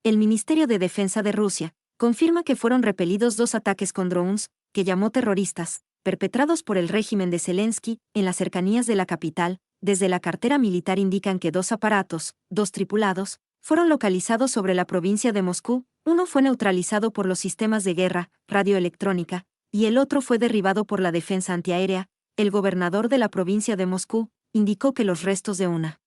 el Ministerio de Defensa de Rusia confirma que fueron repelidos 2 ataques con drones, que llamó terroristas, perpetrados por el régimen de Zelensky en las cercanías de la capital. Desde la cartera militar indican que 2 aparatos, 2 tripulados, fueron localizados sobre la provincia de Moscú. Uno fue neutralizado por los sistemas de guerra, radioelectrónica, y el otro fue derribado por la defensa antiaérea. El gobernador de la provincia de Moscú indicó que los restos de una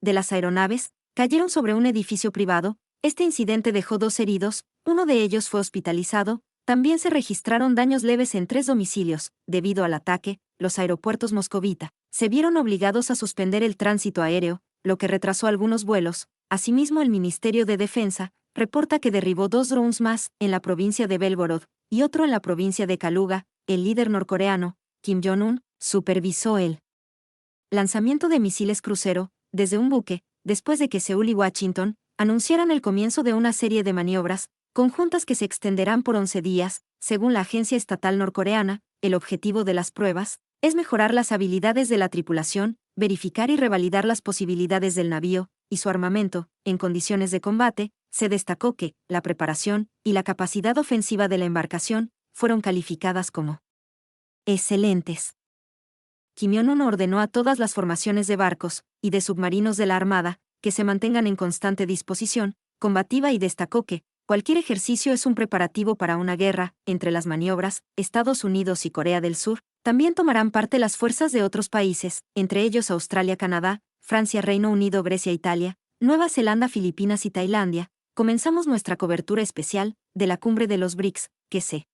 de las aeronaves cayeron sobre un edificio privado. Este incidente dejó 2 heridos, uno de ellos fue hospitalizado. También se registraron daños leves en 3 domicilios. Debido al ataque, los aeropuertos moscovita se vieron obligados a suspender el tránsito aéreo, lo que retrasó algunos vuelos. Asimismo, el Ministerio de Defensa reporta que derribó 2 drones más en la provincia de Belgorod y otro en la provincia de Kaluga. El líder norcoreano, Kim Jong-un, supervisó el lanzamiento de misiles crucero desde un buque, después de que Seúl y Washington anunciaran el comienzo de una serie de maniobras conjuntas que se extenderán por 11 días. Según la agencia estatal norcoreana, el objetivo de las pruebas es mejorar las habilidades de la tripulación, verificar y revalidar las posibilidades del navío y su armamento en condiciones de combate. Se destacó que la preparación y la capacidad ofensiva de la embarcación fueron calificadas como excelentes. Kim Jong-un ordenó a todas las formaciones de barcos y de submarinos de la Armada que se mantengan en constante disposición combativa y destacó que cualquier ejercicio es un preparativo para una guerra. Entre las maniobras, Estados Unidos y Corea del Sur también tomarán parte las fuerzas de otros países, entre ellos Australia, Canadá, Francia, Reino Unido, Grecia, Italia, Nueva Zelanda, Filipinas y Tailandia. Comenzamos nuestra cobertura especial de la cumbre de los BRICS, que se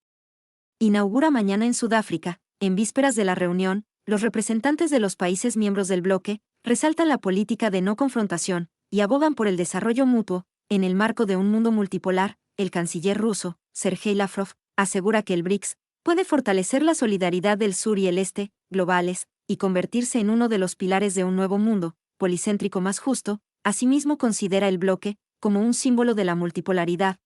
inaugura mañana en Sudáfrica. En vísperas de la reunión, los representantes de los países miembros del bloque resaltan la política de no confrontación y abogan por el desarrollo mutuo. En el marco de un mundo multipolar, el canciller ruso, Sergei Lavrov, asegura que el BRICS puede fortalecer la solidaridad del sur y el este, globales, y convertirse en uno de los pilares de un nuevo mundo policéntrico más justo. Asimismo, considera el bloque como un símbolo de la multipolaridad,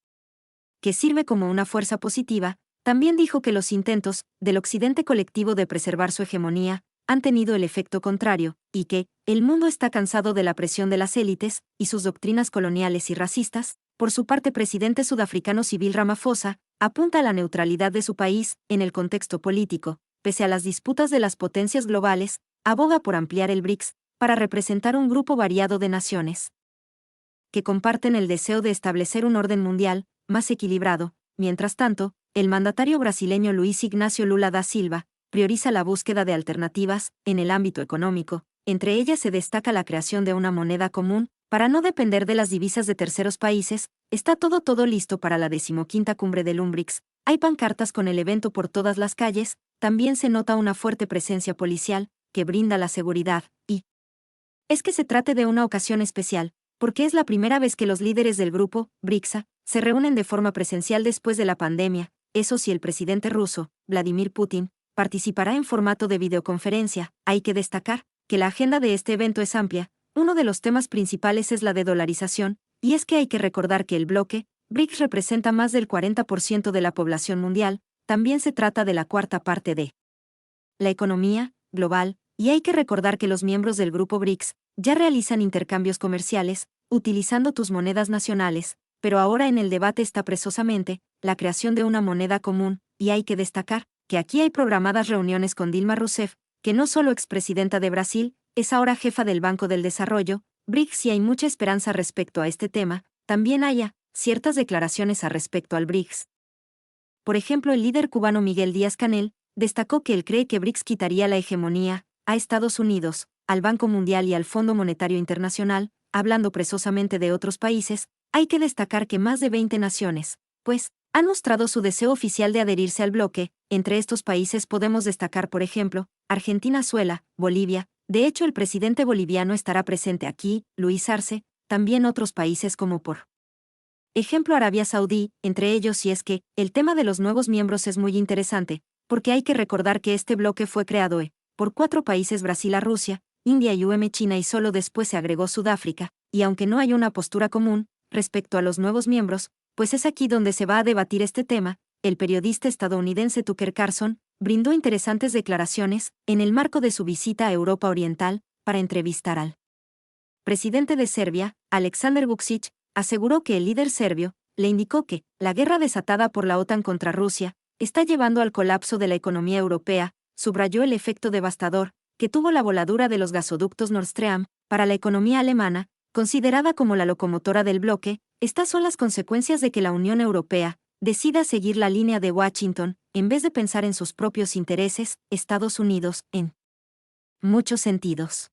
que sirve como una fuerza positiva. También dijo que los intentos del Occidente colectivo de preservar su hegemonía han tenido el efecto contrario, y que el mundo está cansado de la presión de las élites y sus doctrinas coloniales y racistas. Por su parte, presidente sudafricano Cyril Ramaphosa apunta a la neutralidad de su país en el contexto político. Pese a las disputas de las potencias globales, aboga por ampliar el BRICS para representar un grupo variado de naciones que comparten el deseo de establecer un orden mundial más equilibrado. Mientras tanto, el mandatario brasileño Luiz Ignacio Lula da Silva prioriza la búsqueda de alternativas en el ámbito económico. Entre ellas se destaca la creación de una moneda común para no depender de las divisas de terceros países. Está todo listo para la 15ª cumbre del BRICS. Hay pancartas con el evento por todas las calles. También se nota una fuerte presencia policial que brinda la seguridad. Y es que se trate de una ocasión especial, porque es la primera vez que los líderes del grupo BRICS se reúnen de forma presencial después de la pandemia. Eso sí, el presidente ruso, Vladimir Putin, participará en formato de videoconferencia. Hay que destacar que la agenda de este evento es amplia. Uno de los temas principales es la de dolarización, y es que hay que recordar que el bloque BRICS representa más del 40% de la población mundial. También se trata de la cuarta parte de la economía global, y hay que recordar que los miembros del grupo BRICS ya realizan intercambios comerciales utilizando tus monedas nacionales, pero ahora en el debate está precisamente la creación de una moneda común, y hay que destacar que aquí hay programadas reuniones con Dilma Rousseff, que no solo expresidenta de Brasil, es ahora jefa del Banco del Desarrollo BRICS, y hay mucha esperanza respecto a este tema. También haya ciertas declaraciones a respecto al BRICS. Por ejemplo, el líder cubano Miguel Díaz-Canel destacó que él cree que BRICS quitaría la hegemonía a Estados Unidos, al Banco Mundial y al Fondo Monetario Internacional. Hablando precisamente de otros países, hay que destacar que más de 20 naciones, pues, han mostrado su deseo oficial de adherirse al bloque. Entre estos países podemos destacar, por ejemplo, Argentina, Venezuela, Bolivia. De hecho, el presidente boliviano estará presente aquí, Luis Arce. También otros países como por ejemplo Arabia Saudí, entre ellos. Y es que el tema de los nuevos miembros es muy interesante, porque hay que recordar que este bloque fue creado por 4 países: Brasil, Rusia, India y China, y solo después se agregó Sudáfrica. Y aunque no hay una postura común respecto a los nuevos miembros, pues es aquí donde se va a debatir este tema. El periodista estadounidense Tucker Carlson brindó interesantes declaraciones en el marco de su visita a Europa Oriental para entrevistar al presidente de Serbia, Aleksandar Vučić. aseguró que el líder serbio le indicó que la guerra desatada por la OTAN contra Rusia está llevando al colapso de la economía europea, subrayó el efecto devastador que tuvo la voladura de los gasoductos Nord Stream para la economía alemana, considerada como la locomotora del bloque. Estas son las consecuencias de que la Unión Europea decida seguir la línea de Washington, en vez de pensar en sus propios intereses. Estados Unidos, en muchos sentidos,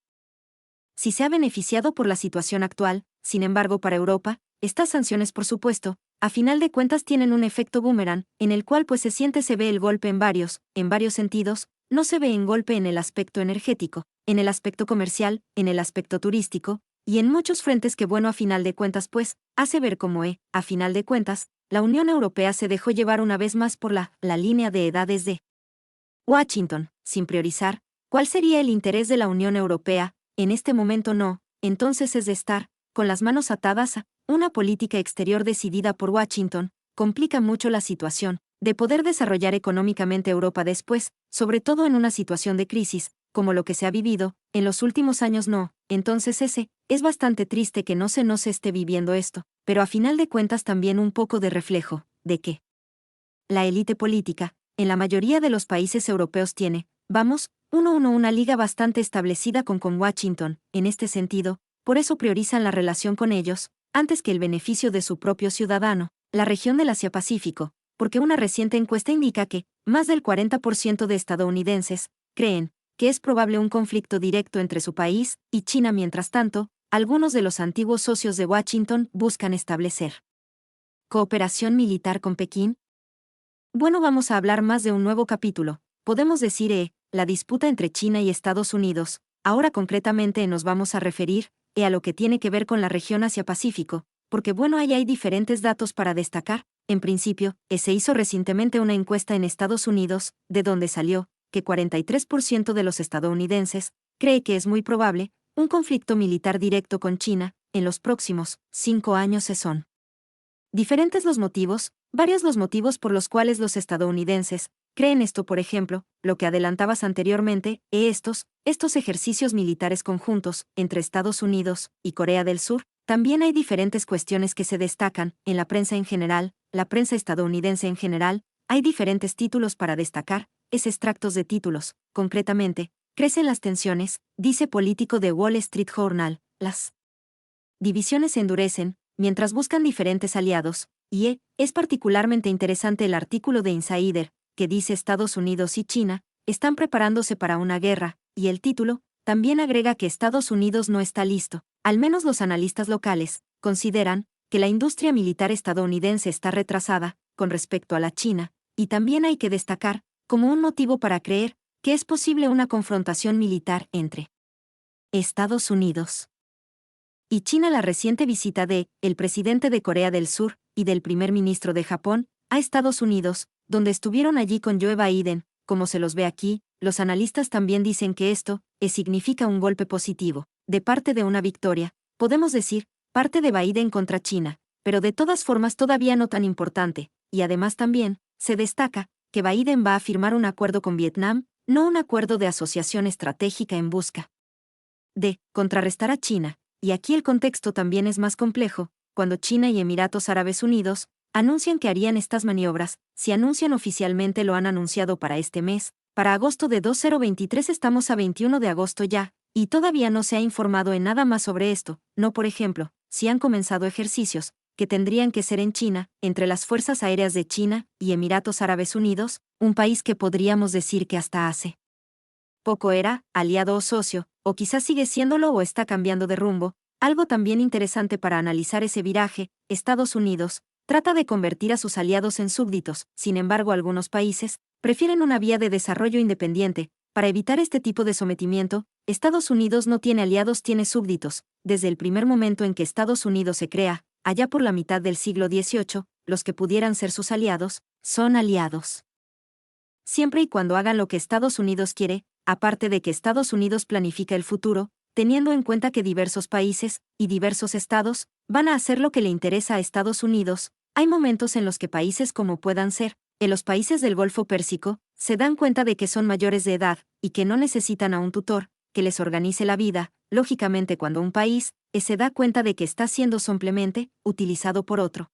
si se ha beneficiado por la situación actual. Sin embargo, para Europa, estas sanciones, por supuesto, a final de cuentas tienen un efecto boomerang, en el cual pues se ve el golpe en varios sentidos. No se ve en golpe en el aspecto energético, en el aspecto comercial, en el aspecto turístico, y en muchos frentes que a final de cuentas pues, hace ver cómo a final de cuentas, la Unión Europea se dejó llevar una vez más por la línea de edades de Washington, sin priorizar cuál sería el interés de la Unión Europea. En este momento no, entonces es de estar con las manos atadas a una política exterior decidida por Washington. Complica mucho la situación de poder desarrollar económicamente Europa después, sobre todo en una situación de crisis, como lo que se ha vivido en los últimos años. No, entonces es bastante triste que no se esté viviendo esto, pero a final de cuentas también un poco de reflejo de que la élite política, en la mayoría de los países europeos tiene, una liga bastante establecida con Washington. En este sentido, por eso priorizan la relación con ellos, antes que el beneficio de su propio ciudadano. La región del Asia-Pacífico, porque una reciente encuesta indica que más del 40% de estadounidenses creen que es probable un conflicto directo entre su país y China. Mientras tanto, algunos de los antiguos socios de Washington buscan establecer cooperación militar con Pekín. Bueno, vamos a hablar más de un nuevo capítulo, podemos decir, la disputa entre China y Estados Unidos. Ahora concretamente nos vamos a referir a lo que tiene que ver con la región Asia-Pacífico, porque ahí hay diferentes datos para destacar. En principio, se hizo recientemente una encuesta en Estados Unidos, de donde salió que 43% de los estadounidenses cree que es muy probable un conflicto militar directo con China en los próximos 5 años. Son diferentes varios los motivos por los cuales los estadounidenses creen esto. Por ejemplo, lo que adelantabas anteriormente, estos ejercicios militares conjuntos entre Estados Unidos y Corea del Sur. También hay diferentes cuestiones que se destacan en la prensa en general, la prensa estadounidense en general. Hay diferentes títulos para destacar, extractos de títulos. Concretamente, crecen las tensiones, dice político de Wall Street Journal, las divisiones se endurecen, mientras buscan diferentes aliados, y es particularmente interesante el artículo de Insider, que dice Estados Unidos y China están preparándose para una guerra, y el título también agrega que Estados Unidos no está listo. Al menos los analistas locales consideran que la industria militar estadounidense está retrasada con respecto a la China, y también hay que destacar como un motivo para creer que es posible una confrontación militar entre Estados Unidos y China. La reciente visita de el presidente de Corea del Sur y del primer ministro de Japón a Estados Unidos, donde estuvieron allí con Joe Biden, como se los ve aquí. Los analistas también dicen que esto significa un golpe positivo, de parte de una victoria, podemos decir, parte de Biden contra China, pero de todas formas todavía no tan importante, y además también se destaca que Biden va a firmar un acuerdo con Vietnam, no un acuerdo de asociación estratégica en busca de contrarrestar a China. Y aquí el contexto también es más complejo, cuando China y Emiratos Árabes Unidos anuncian que harían estas maniobras. Si anuncian oficialmente, lo han anunciado para este mes, para agosto de 2023. Estamos a 21 de agosto ya, y todavía no se ha informado en nada más sobre esto. No, por ejemplo, si han comenzado ejercicios que tendrían que ser en China, entre las Fuerzas Aéreas de China y Emiratos Árabes Unidos, un país que podríamos decir que hasta hace poco era aliado o socio, o quizás sigue siéndolo o está cambiando de rumbo. Algo también interesante para analizar ese viraje: Estados Unidos trata de convertir a sus aliados en súbditos. Sin embargo, algunos países prefieren una vía de desarrollo independiente. Para evitar este tipo de sometimiento, Estados Unidos no tiene aliados, tiene súbditos. Desde el primer momento en que Estados Unidos se crea, allá por la mitad del siglo XVIII, los que pudieran ser sus aliados son aliados siempre y cuando hagan lo que Estados Unidos quiere. Aparte de que Estados Unidos planifica el futuro, teniendo en cuenta que diversos países y diversos estados van a hacer lo que le interesa a Estados Unidos. Hay momentos en los que países como puedan ser en los países del Golfo Pérsico se dan cuenta de que son mayores de edad y que no necesitan a un tutor que les organice la vida. lógicamente cuando un país se da cuenta de que está siendo somplemente utilizado por otro.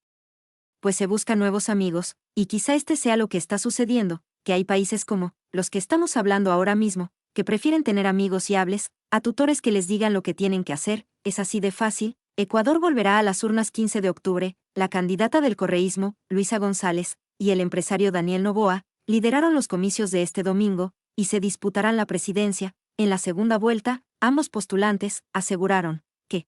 Pues se buscan nuevos amigos, y quizá este sea lo que está sucediendo, que hay países como los que estamos hablando ahora mismo, que prefieren tener amigos y hables, a tutores que les digan lo que tienen que hacer. Es así de fácil. Ecuador volverá a las urnas 15 de octubre, la candidata del correísmo, Luisa González, y el empresario Daniel Noboa, lideraron los comicios de este domingo, y se disputarán la presidencia. En la segunda vuelta, ambos postulantes aseguraron que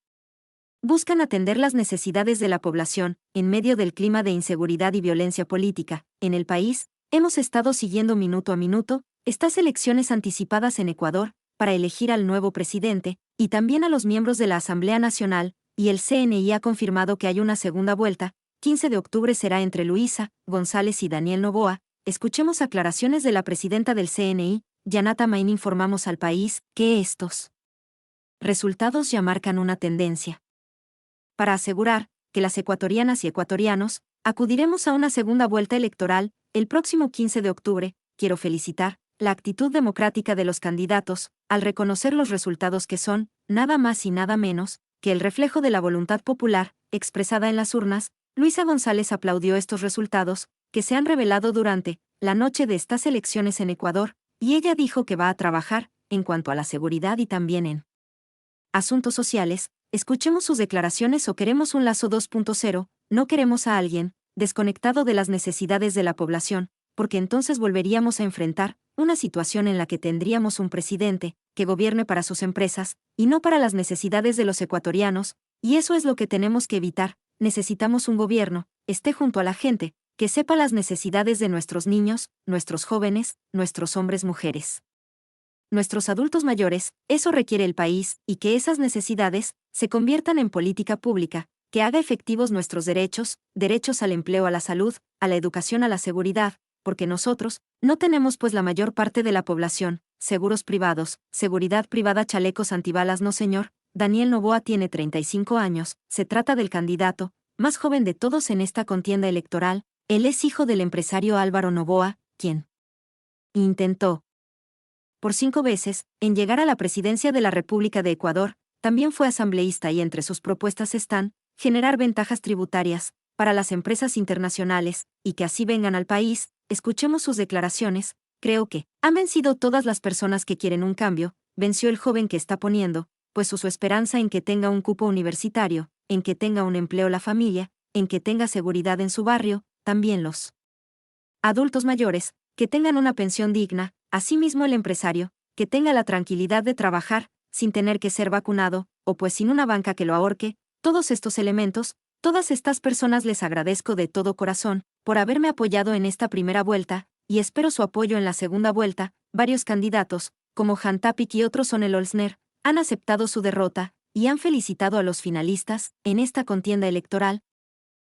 buscan atender las necesidades de la población, en medio del clima de inseguridad y violencia política. En el país, hemos estado siguiendo minuto a minuto estas elecciones anticipadas en Ecuador, para elegir al nuevo presidente, y también a los miembros de la Asamblea Nacional, y el CNI ha confirmado que hay una segunda vuelta. 15 de octubre será entre Luisa González y Daniel Noboa. Escuchemos aclaraciones de la presidenta del CNI, Yanata Main. Informamos al país que estos resultados ya marcan una tendencia. Para asegurar que las ecuatorianas y ecuatorianos acudiremos a una segunda vuelta electoral el próximo 15 de octubre, quiero felicitar la actitud democrática de los candidatos al reconocer los resultados que son, nada más y nada menos, que el reflejo de la voluntad popular expresada en las urnas. Luisa González aplaudió estos resultados que se han revelado durante la noche de estas elecciones en Ecuador, y ella dijo que va a trabajar en cuanto a la seguridad y también en asuntos sociales. Escuchemos sus declaraciones. O queremos un Lazo 2.0, no queremos a alguien desconectado de las necesidades de la población, porque entonces volveríamos a enfrentar una situación en la que tendríamos un presidente que gobierne para sus empresas y no para las necesidades de los ecuatorianos, y eso es lo que tenemos que evitar. Necesitamos un gobierno esté junto a la gente, que sepa las necesidades de nuestros niños, nuestros jóvenes, nuestros hombres, mujeres, nuestros adultos mayores. Eso requiere el país, y que esas necesidades se conviertan en política pública, que haga efectivos nuestros derechos al empleo, a la salud, a la educación, a la seguridad, porque nosotros no tenemos, pues la mayor parte de la población, seguros privados, seguridad privada, chalecos antibalas. No señor. Daniel Noboa tiene 35 años, se trata del candidato más joven de todos en esta contienda electoral. Él es hijo del empresario Álvaro Noboa, quien intentó por 5 veces en llegar a la presidencia de la República de Ecuador. También fue asambleísta y entre sus propuestas están generar ventajas tributarias para las empresas internacionales y que así vengan al país. Escuchemos sus declaraciones. Creo que han vencido todas las personas que quieren un cambio. Venció el joven que está poniendo, pues su esperanza en que tenga un cupo universitario, en que tenga un empleo la familia, en que tenga seguridad en su barrio, también los adultos mayores, que tengan una pensión digna, asimismo el empresario, que tenga la tranquilidad de trabajar, sin tener que ser vacunado, o pues sin una banca que lo ahorque. Todos estos elementos, todas estas personas les agradezco de todo corazón por haberme apoyado en esta primera vuelta, y espero su apoyo en la segunda vuelta. Varios candidatos, como Han Tapik y otros son el Olsner, han aceptado su derrota, y han felicitado a los finalistas en esta contienda electoral,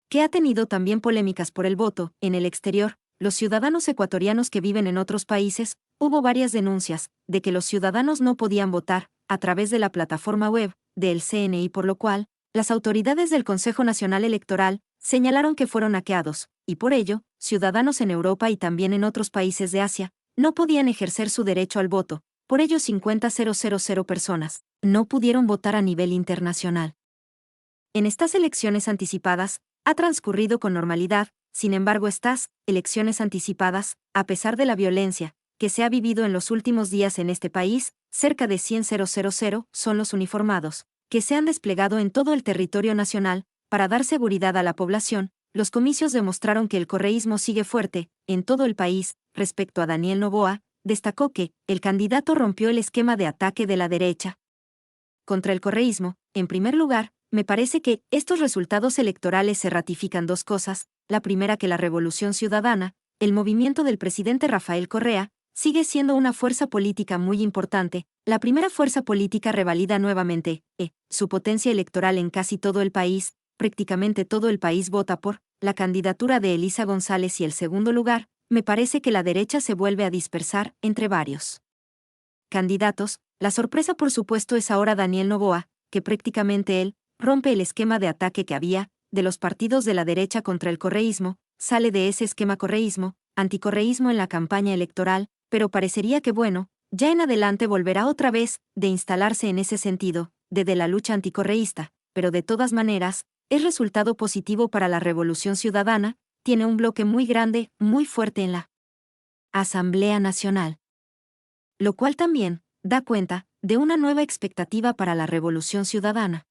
que ha tenido también polémicas por el voto en el exterior. Los ciudadanos ecuatorianos que viven en otros países, hubo varias denuncias de que los ciudadanos no podían votar a través de la plataforma web del CNI, por lo cual las autoridades del Consejo Nacional Electoral señalaron que fueron hackeados, y por ello, ciudadanos en Europa y también en otros países de Asia no podían ejercer su derecho al voto. Por ello 50.000 personas no pudieron votar a nivel internacional. En estas elecciones anticipadas, ha transcurrido con normalidad. Sin embargo, estas elecciones anticipadas, a pesar de la violencia que se ha vivido en los últimos días en este país, cerca de 100.000 son los uniformados que se han desplegado en todo el territorio nacional para dar seguridad a la población. Los comicios demostraron que el correísmo sigue fuerte en todo el país. Respecto a Daniel Noboa, destacó que el candidato rompió el esquema de ataque de la derecha contra el correísmo. En primer lugar, me parece que estos resultados electorales se ratifican dos cosas. La primera, que la Revolución Ciudadana, el movimiento del presidente Rafael Correa, sigue siendo una fuerza política muy importante. La primera fuerza política revalida nuevamente su potencia electoral en casi todo el país. Prácticamente todo el país vota por la candidatura de Elisa González. Y el segundo lugar, me parece que la derecha se vuelve a dispersar entre varios candidatos. La sorpresa, por supuesto, es ahora Daniel Noboa, que prácticamente él rompe el esquema de ataque que había de los partidos de la derecha contra el correísmo, sale de ese esquema correísmo, anticorreísmo en la campaña electoral, pero parecería que bueno, Ya en adelante volverá otra vez de instalarse en ese sentido, de la lucha anticorreísta, pero de todas maneras, es resultado positivo para la Revolución Ciudadana, tiene un bloque muy grande, muy fuerte en la Asamblea Nacional. Lo cual también da cuenta de una nueva expectativa para la Revolución Ciudadana.